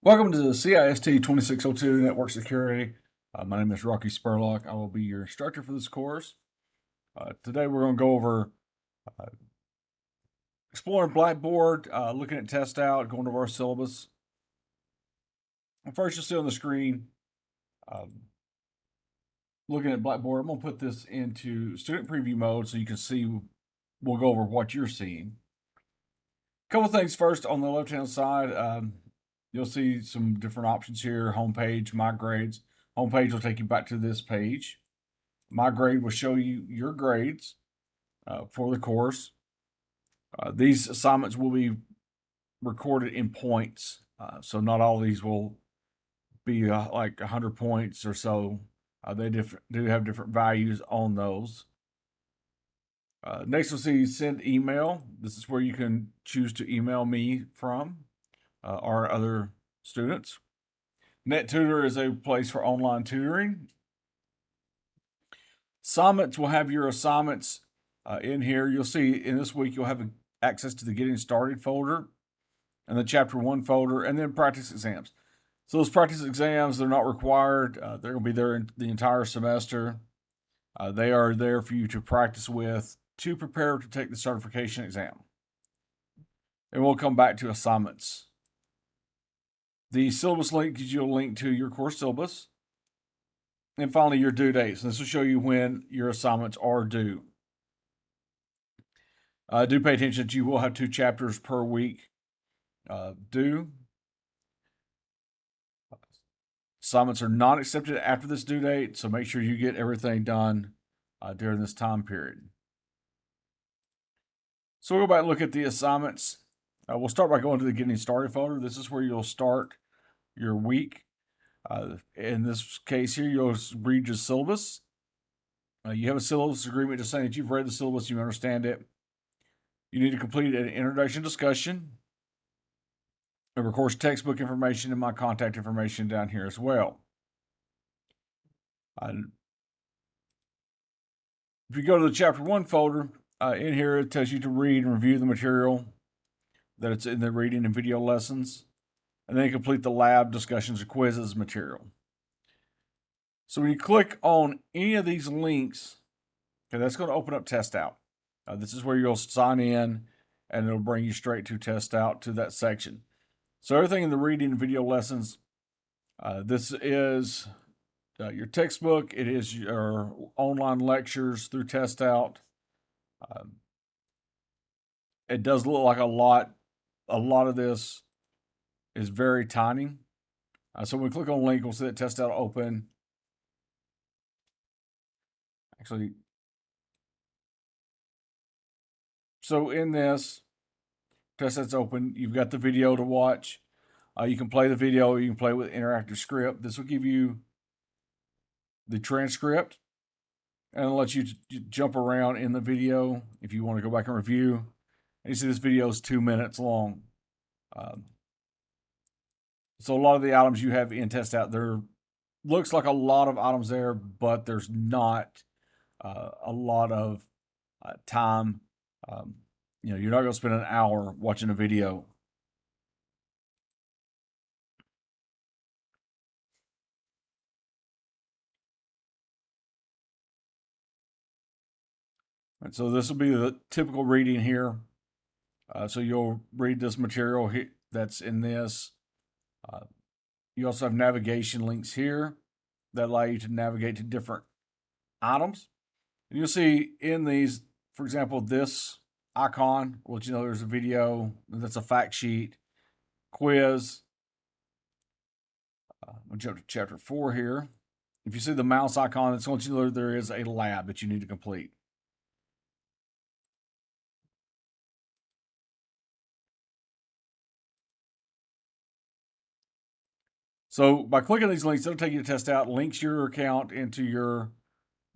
Welcome to the CIST 2602 Network Security. My name is Rocky Spurlock. I will be your instructor for this course. Today we're going to go over uh, exploring Blackboard, looking at test out, going over our syllabus. First, you'll see on the screen, um, looking at Blackboard. I'm going to put this into student preview mode so you can see, we'll go over what you're seeing. A couple things first on the left-hand side. You'll see some different options here. Homepage, My Grades. Homepage will take you back to this page. My Grade will show you your grades for the course. These assignments will be recorded in points, so not all of these will be like 100 points or so. They do have different values on those. Next, we'll see Send Email. This is where you can choose to email me from or other students. NetTutor is a place for online tutoring. Assignments will have your assignments in here. You'll see in this week you'll have access to the Getting Started folder and the Chapter 1 folder, and then practice exams. So those practice exams, they're not required. They're going to be there the entire semester. They are there for you to practice with to prepare to take the certification exam. And we'll come back to assignments. The syllabus link gives you a link to your course syllabus. And finally, your due dates. This will show you when your assignments are due. Do pay attention that you will have 2 chapters per week due. Assignments are not accepted after this due date, so make sure you get everything done during this time period. So we'll go back and look at the assignments. We'll start by going to the Getting Started folder. This is where you'll start your week. In this case here, you'll read your syllabus. You have a syllabus agreement just saying that you've read the syllabus, you understand it. You need to complete an introduction discussion. And of course, textbook information and my contact information down here as well. If you go to the Chapter 1 folder, in here it tells you to read and review the material that it's in the reading and video lessons, and then complete the lab discussions or quizzes material. So when you click on any of these links, okay, that's going to open up Test Out. This is where you'll sign in, and it'll bring you straight to Test Out to that section. So everything in the reading and video lessons, this is your textbook. It is your online lectures through Test Out. It does look like a lot of this is very tiny. So when we click on link, we'll see that Test Out open. Actually, so in this, Test Out's open. You've got the video to watch. You can play the video. You can play with interactive script. This will give you the transcript and let you jump around in the video if you want to go back and review. And you see this video is 2 minutes long. So a lot of the items you have in Test Out, there looks like a lot of items there, but there's not a lot of time. You're not going to spend an hour watching a video. And so this will be the typical reading here. So you'll read this material that's in this. You also have navigation links here that allow you to navigate to different items. And you'll see in these, for example, this icon, which there's a video, that's a fact sheet, quiz. I'll jump to chapter 4 here. If you see the mouse icon, it's going to let you know there is a lab that you need to complete. So by clicking these links, it'll take you to Test Out, links your account into your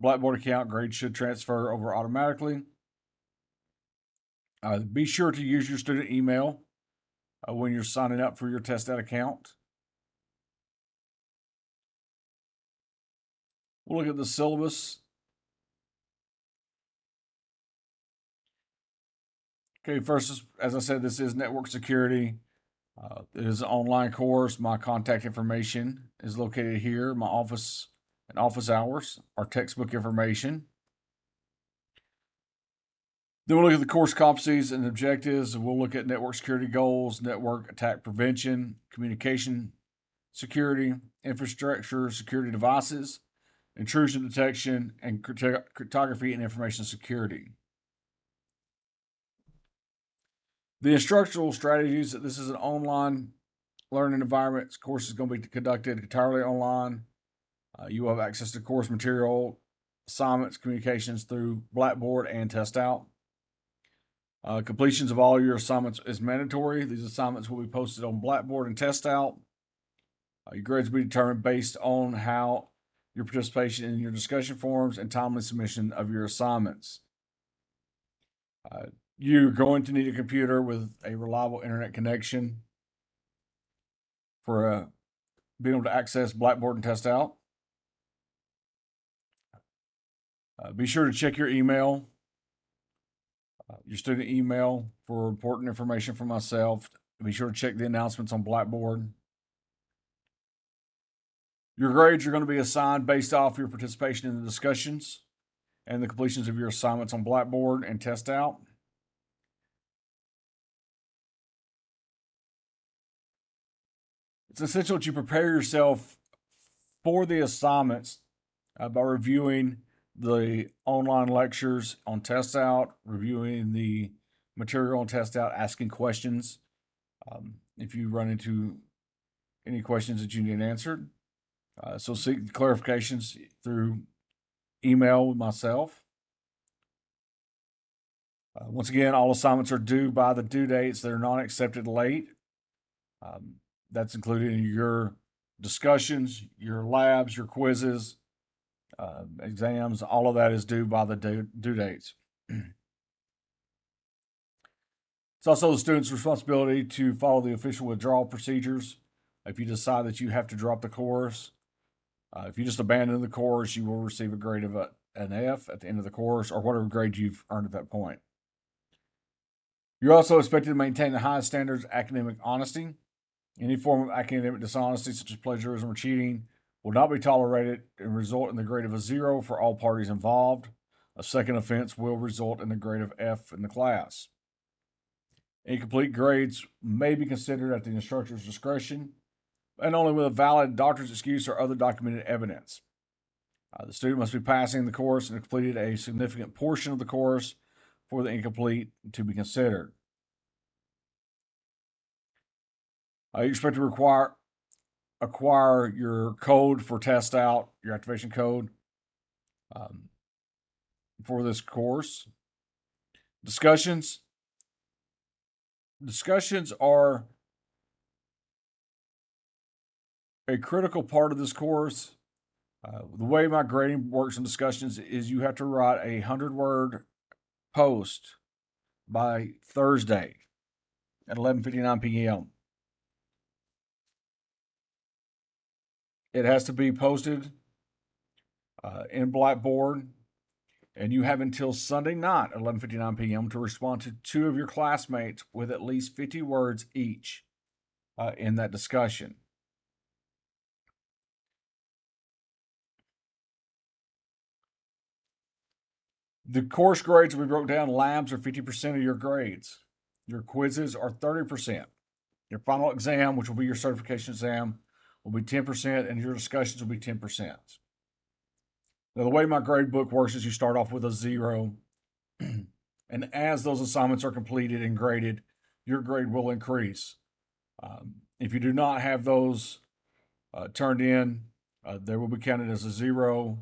Blackboard account. Grades should transfer over automatically. Be sure to use your student email when you're signing up for your Test Out account. We'll look at the syllabus. Okay, first, as I said, this is network security. It is an online course. My contact information is located here. My office and office hours, our textbook information. Then we'll look at the course competencies and objectives, and we'll look at network security goals, network attack prevention, communication security, infrastructure security devices, intrusion detection, and cryptography and information security. The instructional strategies, this is an online learning environment. This course is going to be conducted entirely online. You will have access to course material, assignments, communications through Blackboard and TestOut. Completions of all your assignments is mandatory. These assignments will be posted on Blackboard and TestOut. Your grades will be determined based on how your participation in your discussion forums and timely submission of your assignments. You're going to need a computer with a reliable internet connection for being able to access Blackboard and TestOut. Be sure to check your email, your student email, for important information from myself. Be sure to check the announcements on Blackboard. Your grades are going to be assigned based off your participation in the discussions and the completions of your assignments on Blackboard and TestOut. It's essential that you prepare yourself for the assignments by reviewing the online lectures on TestOut, reviewing the material on TestOut, asking questions if you run into any questions that you need answered. So seek clarifications through email with myself. Once again, all assignments are due by the due dates. They're not accepted late. That's included in your discussions, your labs, your quizzes, exams. All of that is due by the due dates. It's also the student's responsibility to follow the official withdrawal procedures. If you decide that you have to drop the course, if you just abandon the course, you will receive a grade of an F at the end of the course, or whatever grade you've earned at that point. You're also expected to maintain the highest standards of academic honesty. Any form of academic dishonesty, such as plagiarism or cheating, will not be tolerated and result in the grade of a 0 for all parties involved. A second offense will result in the grade of F in the class. Incomplete grades may be considered at the instructor's discretion, and only with a valid doctor's excuse or other documented evidence. The student must be passing the course and completed a significant portion of the course for the incomplete to be considered. You expect to acquire your code for TestOut, your activation code for this course. Discussions are a critical part of this course. The way my grading works in discussions is you have to write a 100-word post by Thursday at 11:59 p.m. It has to be posted in Blackboard, and you have until Sunday night at 11:59 p.m. to respond to 2 of your classmates with at least 50 words each in that discussion. The course grades will be broken down. Labs are 50% of your grades. Your quizzes are 30%. Your final exam, which will be your certification exam, will be 10%, and your discussions will be 10%. Now, the way my grade book works is you start off with a 0, and as those assignments are completed and graded, your grade will increase. If you do not have those turned in, they will be counted as a 0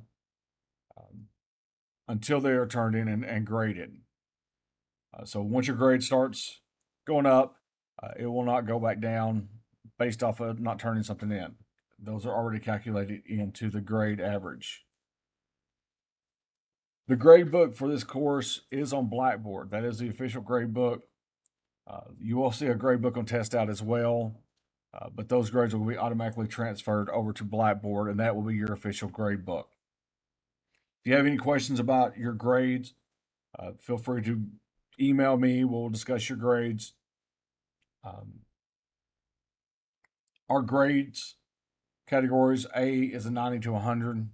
until they are turned in and graded. So once your grade starts going up, it will not go back down based off of not turning something in. Those are already calculated into the grade average. The grade book for this course is on Blackboard. That is the official grade book. You will see a grade book on TestOut as well, but those grades will be automatically transferred over to Blackboard, and that will be your official grade book. If you have any questions about your grades, feel free to email me. We'll discuss your grades. Our grades categories: A is a 90 to 100,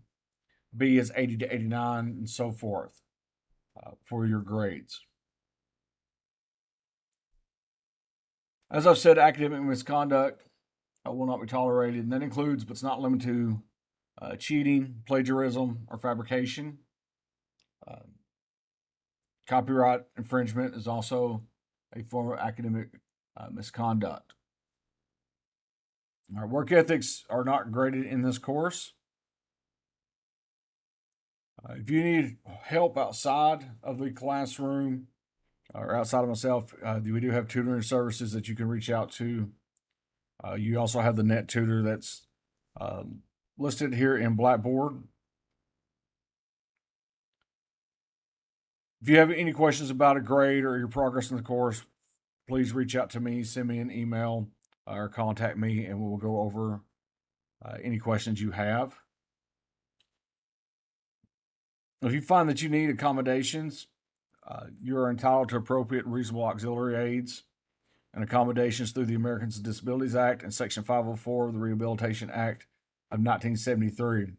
B is 80 to 89, and so forth for your grades. As I've said, academic misconduct will not be tolerated, and that includes, but it's not limited to, cheating, plagiarism, or fabrication. Uh, Copyright infringement is also a form of academic misconduct. Our work ethics are not graded in this course. If you need help outside of the classroom or outside of myself, we do have tutoring services that you can reach out to. You also have the net tutor that's listed here in Blackboard. If you have any questions about a grade or your progress in the course, please reach out to me, send me an email, or contact me, and we'll go over any questions you have. If you find that you need accommodations, you are entitled to appropriate and reasonable auxiliary aids and accommodations through the Americans with Disabilities Act and Section 504 of the Rehabilitation Act of 1973.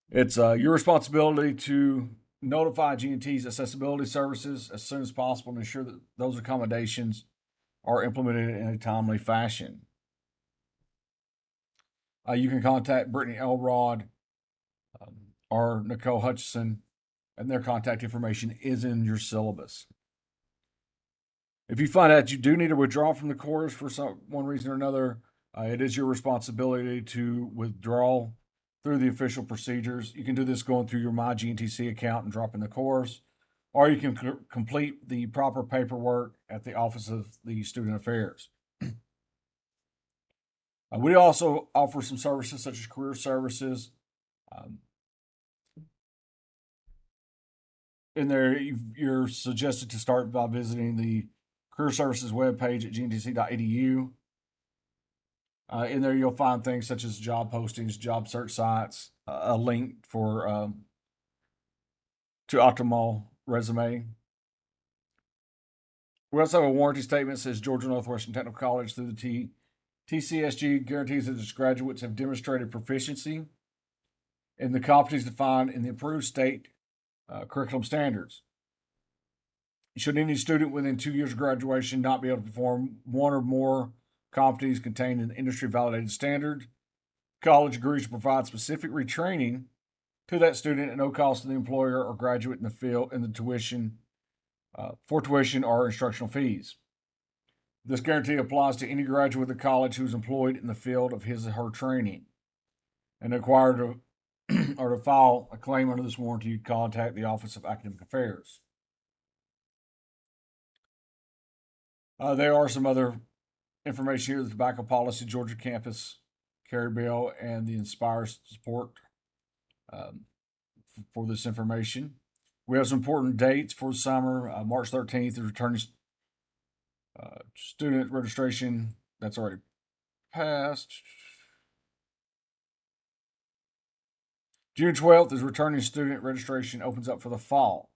It's your responsibility to notify G&T's accessibility services as soon as possible to ensure that those accommodations are implemented in a timely fashion. You can contact Brittany Elrod or Nicole Hutchison, and their contact information is in your syllabus. If you find out you do need to withdraw from the course for one reason or another, it is your responsibility to withdraw through the official procedures. You can do this going through your MyGNTC account and dropping the course, or you can complete the proper paperwork at the Office of the Student Affairs. We also offer some services such as career services. In there, you're suggested to start by visiting the career services webpage at gntc.edu. In there, you'll find things such as job postings, job search sites, a link for to Optimal Resume. We also have a warranty statement that says Georgia Northwestern Technical College through the TCSG guarantees that its graduates have demonstrated proficiency in the competencies defined in the approved state curriculum standards. Should any student within 2 years of graduation not be able to perform one or more competencies contained in the industry validated standard, college agrees to provide specific retraining to that student at no cost to the employer or graduate in the field in the tuition for tuition or instructional fees. This guarantee applies to any graduate of the college who is employed in the field of his or her training and required to or to file a claim under this warranty, contact the Office of Academic Affairs. There are some other information here: the tobacco policy, Georgia campus carry bill, and the Inspire support for this information. We have some important dates for the summer. March 13th is returning student registration. That's already passed. June 12th is returning student registration, opens up for the fall.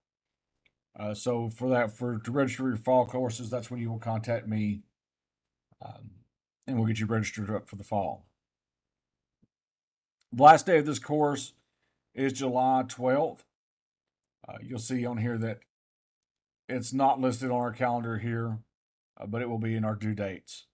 So to register your fall courses, that's when you will contact me, and we'll get you registered up for the fall. The last day of this course is July 12th. You'll see on here that it's not listed on our calendar here, but it will be in our due dates.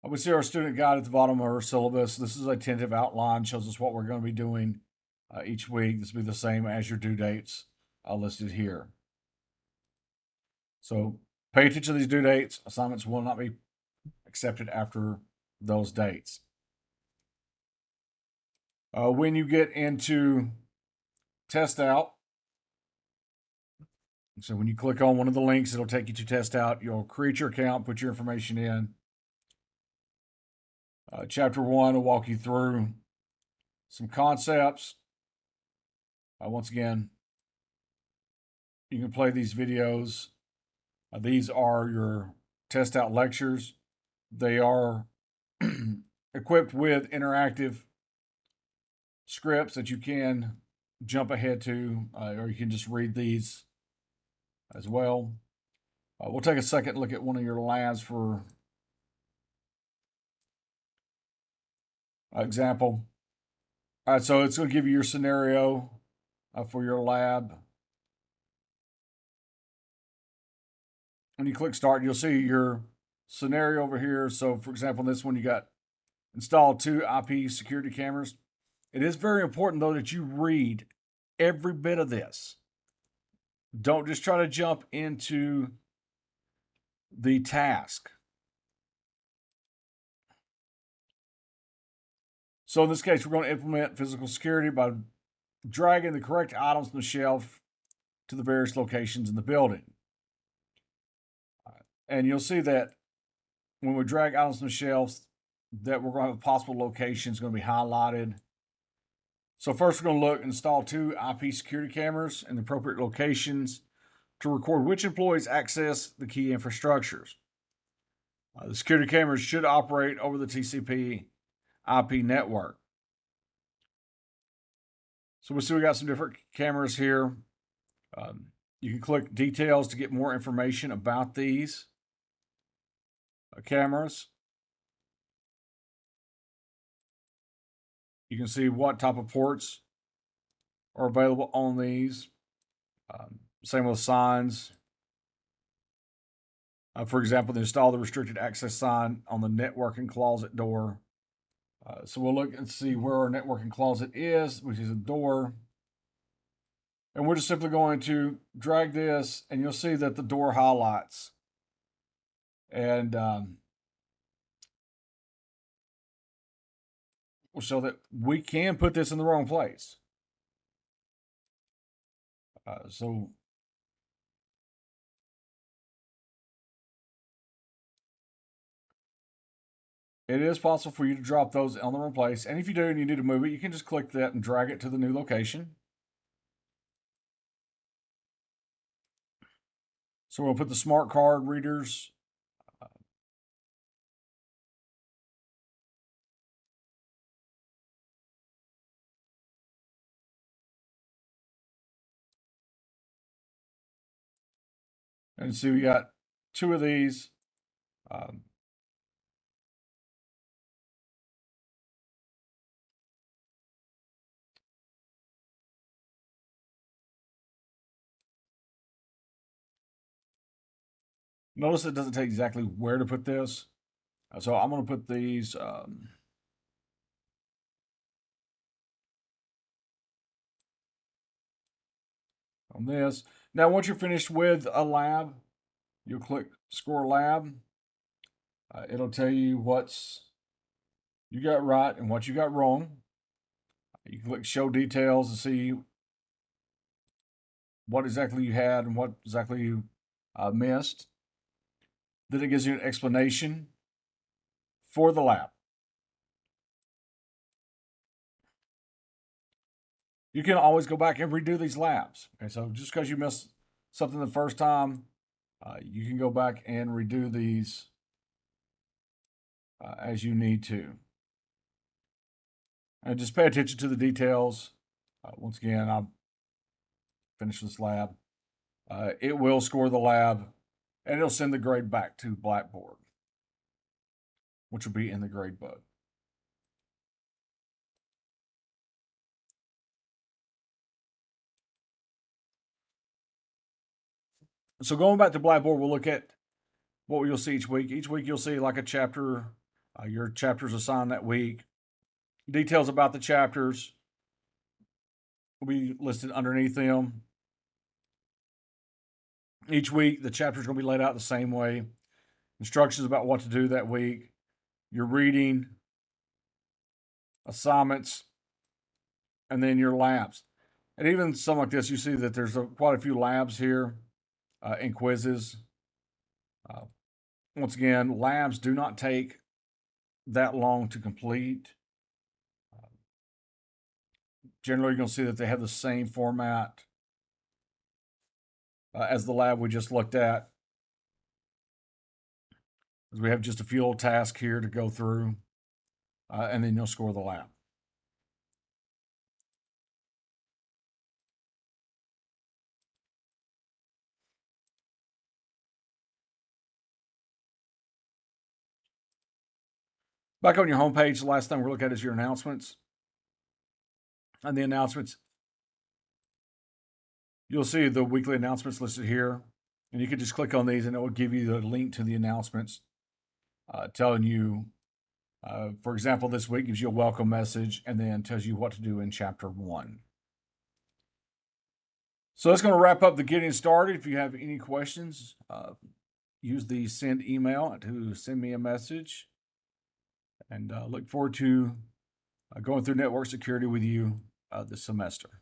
We see our student guide at the bottom of our syllabus. This is a tentative outline, shows us what we're going to be doing each week. This will be the same as your due dates listed here. So pay attention to these due dates. Assignments will not be accepted after those dates. When you get into Test Out, so when you click on one of the links, it'll take you to Test Out. You'll create your account, put your information in. Chapter 1 will walk you through some concepts. Once again, you can play these videos. These are your Test Out lectures. They are equipped with interactive scripts that you can jump ahead to, or you can just read these as well. We'll take a second look at one of your labs for example. All right, so it's going to give you your scenario for your lab. When you click start, you'll see your scenario over here. So, for example, this one you got installed 2 IP security cameras. It is very important, though, that you read every bit of this. Don't just try to jump into the task. So in this case, we're going to implement physical security by dragging the correct items from the shelf to the various locations in the building. And you'll see that when we drag items from the shelves, that we're going to have possible locations going to be highlighted. So first we're going to look install 2 IP security cameras in the appropriate locations to record which employees access the key infrastructures. The security cameras should operate over the TCP IP network. So we see we got some different cameras here. You can click details to get more information about these cameras. You can see what type of ports are available on these. Same with signs. For example, install the restricted access sign on the networking closet door. So we'll look and see where our networking closet is, which is a door. And we're just simply going to drag this, and you'll see that the door highlights. And will show that we can put this in the wrong place. So it is possible for you to drop those on the wrong place. And if you do and you need to move it, you can just click that and drag it to the new location. So we'll put the smart card readers. And see, we got 2 of these. Notice it doesn't tell you exactly where to put this. So I'm going to put these on this. Now, once you're finished with a lab, you'll click Score Lab. It'll tell you what's you got right and what you got wrong. You can click Show Details to see what exactly you had and what exactly you missed. Then it gives you an explanation for the lab. You can always go back and redo these labs. Okay, so just because you missed something the first time, you can go back and redo these as you need to. And just pay attention to the details. Once again, I'll finish this lab. It will score the lab, and it'll send the grade back to Blackboard, which will be in the grade book. So going back to Blackboard, we'll look at what you'll see each week. Each week you'll see like a chapter, your chapters assigned that week. Details about the chapters will be listed underneath them. Each week, the chapters are going to be laid out the same way. Instructions about what to do that week. Your reading, assignments, and then your labs. And even some like this, you see that there's quite a few labs here and quizzes. Once again, labs do not take that long to complete. Generally, you're going to see that they have the same format as the lab we just looked at. As we have just a few little tasks here to go through, and then you'll score the lab. Back on your homepage, the last thing we're looking at is your announcements. On the announcements, you'll see the weekly announcements listed here. And you can just click on these and it will give you the link to the announcements, telling you, for example, this week gives you a welcome message and then tells you what to do in chapter 1. So that's going to wrap up the getting started. If you have any questions, use the send email to send me a message. And look forward to going through network security with you this semester.